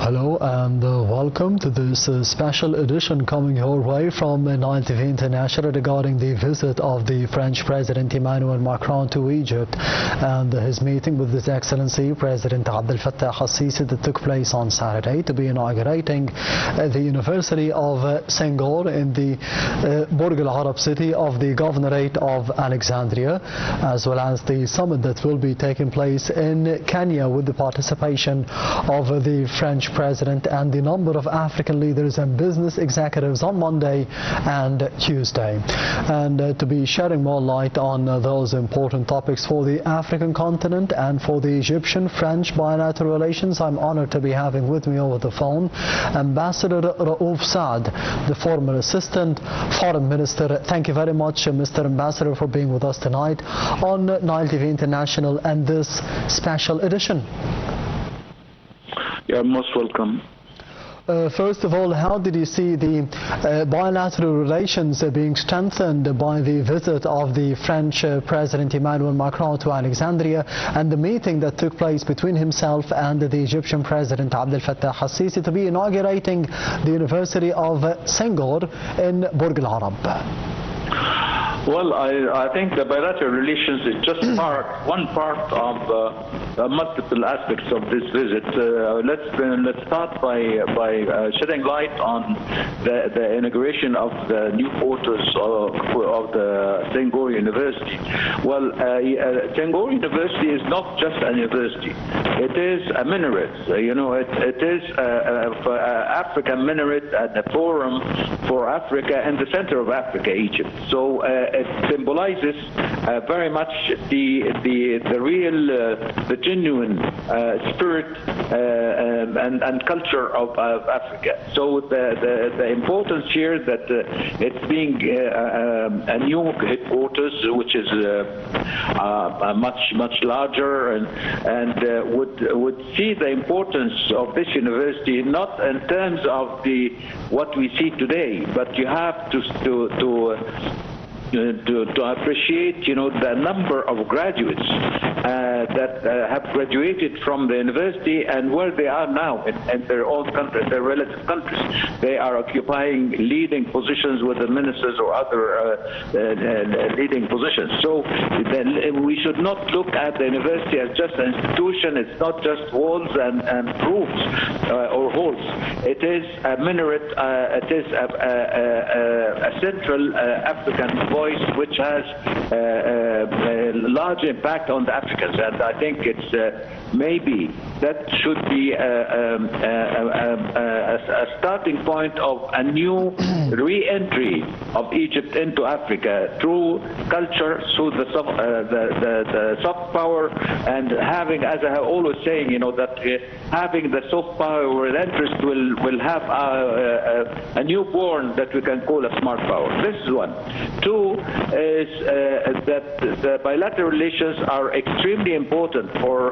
Hello and welcome to this special edition coming your way from Nile TV International regarding the visit of the French President Emmanuel Macron to Egypt and his meeting with His Excellency President Abdel Fattah al-Sisi that took place on Saturday to be inaugurating the University of Senghor in the Burj Al Arab city of the Governorate of Alexandria, as well as the summit that will be taking place in Kenya with the participation of the French President and the number of African leaders and business executives on Monday and Tuesday. And to be shedding more light on those important topics for the African continent and for the Egyptian-French bilateral relations, I'm honored to be having with me over the phone Ambassador Raouf Saad, the former Assistant Foreign Minister. Thank you very much, Mr. Ambassador, for being with us tonight on Nile TV International and this special edition. You're most welcome. First of all, how did you see the bilateral relations being strengthened by the visit of the French President Emmanuel Macron to Alexandria and the meeting that took place between himself and the Egyptian President Abdel Fattah al-Sisi to be inaugurating the University of Senghor in Burj Al Arab? Well, I think the bilateral relations is just one part of multiple aspects of this visit. Let's start by shedding light on the inauguration of the new quarters of the Senghor University. Well, Senghor University is not just a university. It is a minaret. It is an African minaret and a forum for Africa in the center of Africa, Egypt. So it symbolizes very much the real, the genuine spirit and culture of Africa. So the importance here that it's being a new headquarters, which is much larger, and would see the importance of this university not in terms of what we see today, but you have to appreciate, the number of graduates that have graduated from the university and where they are now in their own countries, their relative countries. They are occupying leading positions with the ministers or other leading positions. So we should not look at the university as just an institution. It's not just walls and roofs or halls. It is a minaret. It is a central African voice which has a large impact on the Africans, and I think it's maybe that should be a starting point of a new re-entry of Egypt into Africa through culture, through the soft power, and having, as I have always saying, that having the soft power and interest will have a newborn that we can call a smart power. This is one. Two is that the bilateral relations are extremely important for,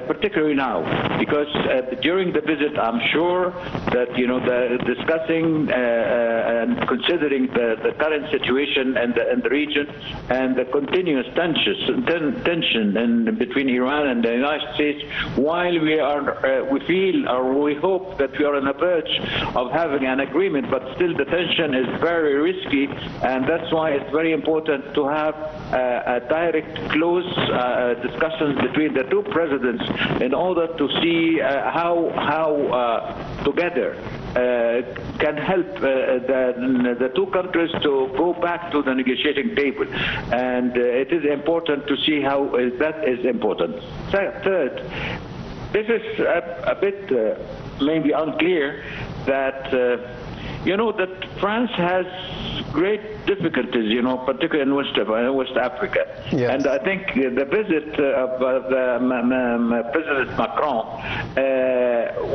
particularly now, because during the visit, I'm sure that discussing and considering the current situation and the region and the continuous tension between Iran and the United States, while we feel or we hope that we are on the verge of having an agreement, but still the tension is very risky, and that's why it's very important to have a direct, close discussions between the two presidents in order to see how together can help the two countries to go back to the negotiating table. And it is important to see how that is important. Third, this is a bit maybe unclear that that France has great difficulties, particularly in West Africa. Yes. And I think the visit of President Macron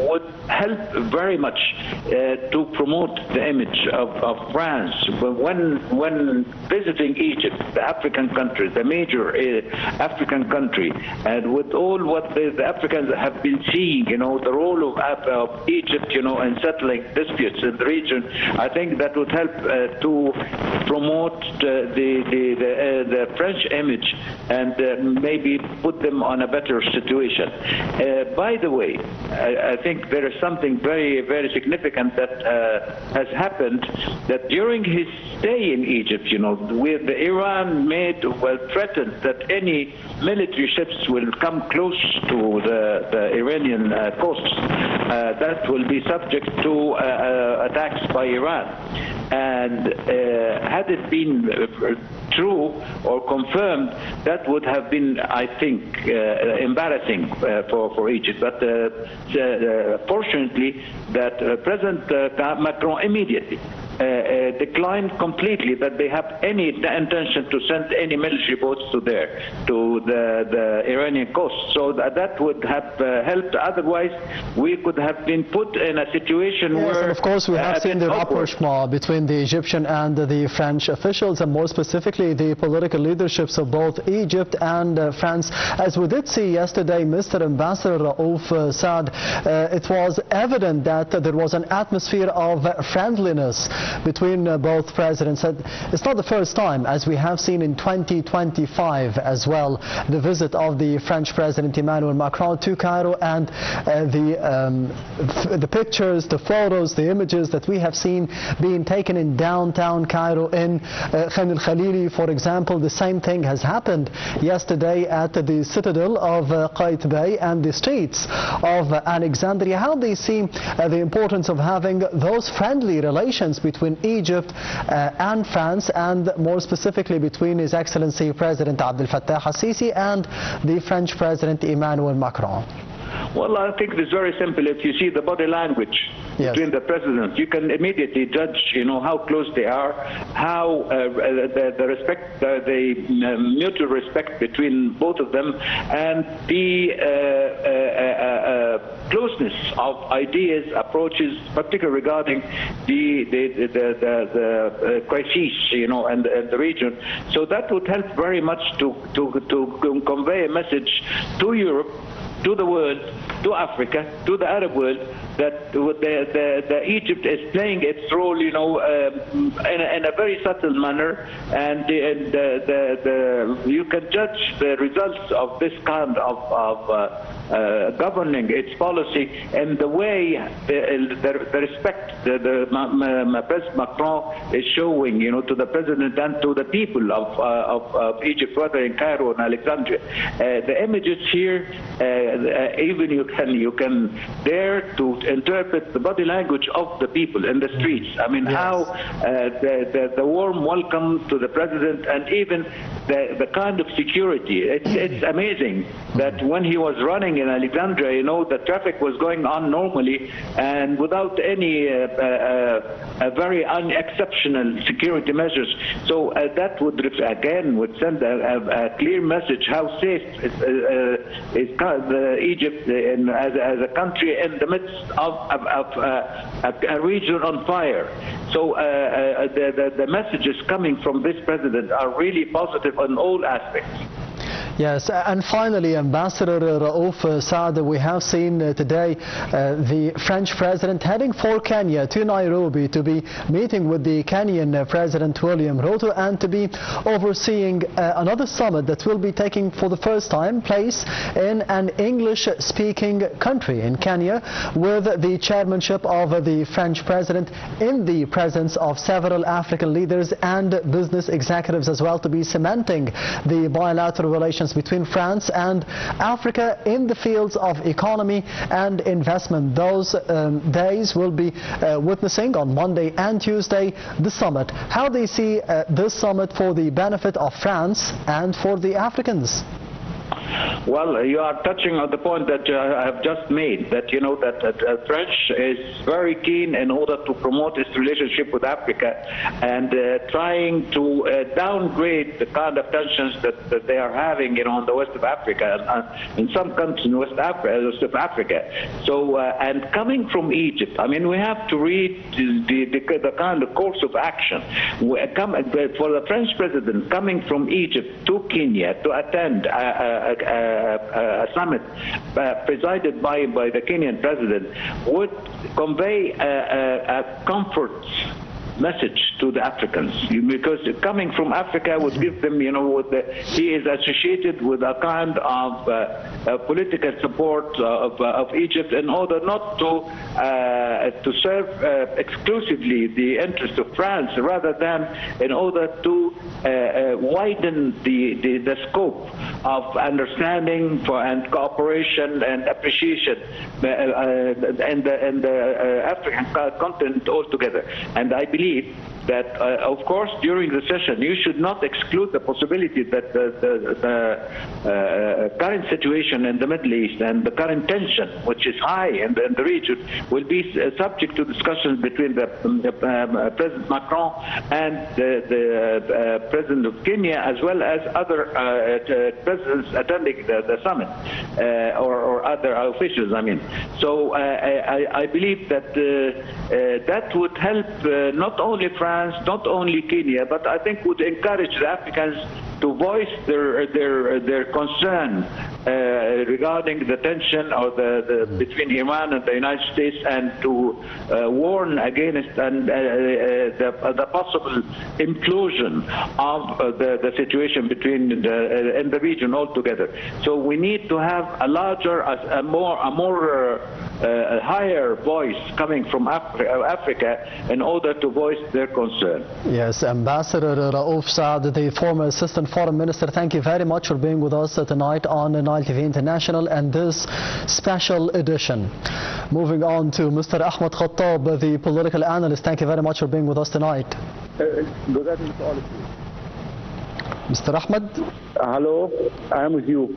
would help very much to promote the image of France. When visiting Egypt, the African country, the major African country, and with all what the Africans have been seeing, the role of Egypt, in settling disputes in the region, I think that would help to promote the French image and maybe put them on a better situation. By the way, I think there is something very, very significant that has happened, that during his stay in Egypt, with Iran threatened that any military ships will come close to the Iranian coasts, that will be subject to attacks by Iran. And had it been true or confirmed, that would have been, I think, embarrassing for Egypt. But fortunately, that President Macron immediately declined completely that they have any intention to send any military boats to the Iranian coast. So that would have helped. Otherwise, we could have been put in a situation where... And of course, we have seen the rapprochement between the Egyptian and the French officials, and more specifically the political leaderships of both Egypt and France. As we did see yesterday, Mr. Ambassador Raouf, Saad, it was evident that there was an atmosphere of friendliness between both presidents. It's not the first time, as we have seen in 2025 as well, the visit of the French President Emmanuel Macron to Cairo, and the pictures, the photos, the images that we have seen being taken in downtown Cairo, in Khan al-Khalili, for example. The same thing has happened yesterday at the citadel of Qaitbay and the streets of Alexandria. How do you see the importance of having those friendly relations between Egypt and France, and more specifically between His Excellency President Abdel Fattah al-Sisi and the French President Emmanuel Macron? Well, I think it's very simple. If you see the body language between the presidents, you can immediately judge, how close they are, how the respect, the mutual respect between both of them, and the closeness of ideas, approaches, particularly regarding the crises, and the region. So that would help very much to convey a message to Europe, to the world, to Africa, to the Arab world, that the Egypt is playing its role, in a very subtle manner, and you can judge the results of this kind of governing its policy and the way the respect President Macron is showing, to the president and to the people of Egypt, whether in Cairo and Alexandria. The images here, even you can dare to interpret the body language of the people in the streets. I mean, how the warm welcome to the president, and even the kind of security. It's amazing that when he was running in Alexandria, the traffic was going on normally and without any very unexceptional security measures. So that would send a clear message how safe is Egypt as a country in the midst of a region on fire. So the messages coming from this president are really positive on all aspects. Yes, and finally, Ambassador Raouf, Saad, we have seen today the French President heading for Kenya to Nairobi to be meeting with the Kenyan President William Ruto, and to be overseeing another summit that will be taking for the first time place in an English-speaking country, in Kenya, with the chairmanship of the French President, in the presence of several African leaders and business executives as well, to be cementing the bilateral relations between France and Africa in the fields of economy and investment. Those days will be witnessing on Monday and Tuesday the summit. How do you see this summit for the benefit of France and for the Africans? Well, you are touching on the point that I have just made, that that French is very keen in order to promote its relationship with Africa, and trying to downgrade the kind of tensions that they are having, in the west of Africa, in some countries in west of Africa. So, and coming from Egypt, I mean, we have to read the kind of course of action. For the French president coming from Egypt to Kenya to attend a summit presided by the Kenyan president would convey a comfort message to the Africans, because coming from Africa would give them, he is associated with a kind of political support of Egypt in order not to serve exclusively the interests of France, rather than in order to widen the scope of understanding and cooperation and appreciation and the African continent altogether. And I believe that, of course, during the session, you should not exclude the possibility that the current situation in the Middle East and the current tension, which is high in the region, will be subject to discussions between the President Macron and the President of Kenya, as well as other presidents attending the summit, or other officials, I mean. So I believe that that would help not only France, not only Kenya, but I think would encourage the Africans to voice their concern regarding the tension or between Iran and the United States, and to warn against the possible implosion of the situation in the region altogether. So we need to have a larger, a higher voice coming from Africa in order to voice their concern. Yes, Ambassador Raouf Saad, the former Assistant Foreign Minister, thank you very much for being with us tonight on Nile TV International and this special edition. Moving on to Mr. Ahmed Khattab, the political analyst, thank you very much for being with us tonight. Good evening to all of you. Mr. Ahmed? Hello, I am with you.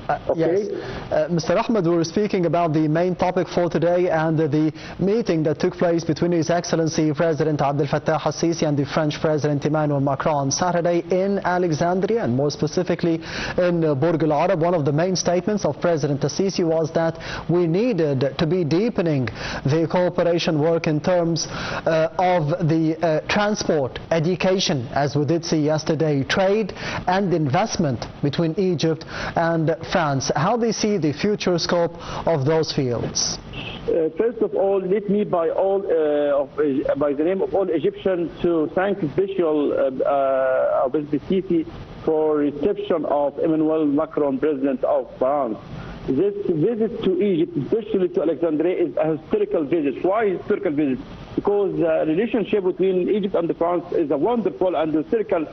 Okay. Yes. Mr. Ahmed, we were speaking about the main topic for today and the meeting that took place between His Excellency President Abdel Fattah al-Sisi and the French President Emmanuel Macron on Saturday in Alexandria, and more specifically in Burj Al Arab. One of the main statements of President al-Sisi was that we needed to be deepening the cooperation work in terms of the transport, education, as we did see yesterday, trade and investment between Egypt and France. How do you see the future scope of those fields? First of all, let me, by the name of all Egyptians, to thank special President Sisi for reception of Emmanuel Macron, President of France. This visit to Egypt, especially to Alexandria, is a historical visit. Why historical visit? Because the relationship between Egypt and France is a wonderful and historical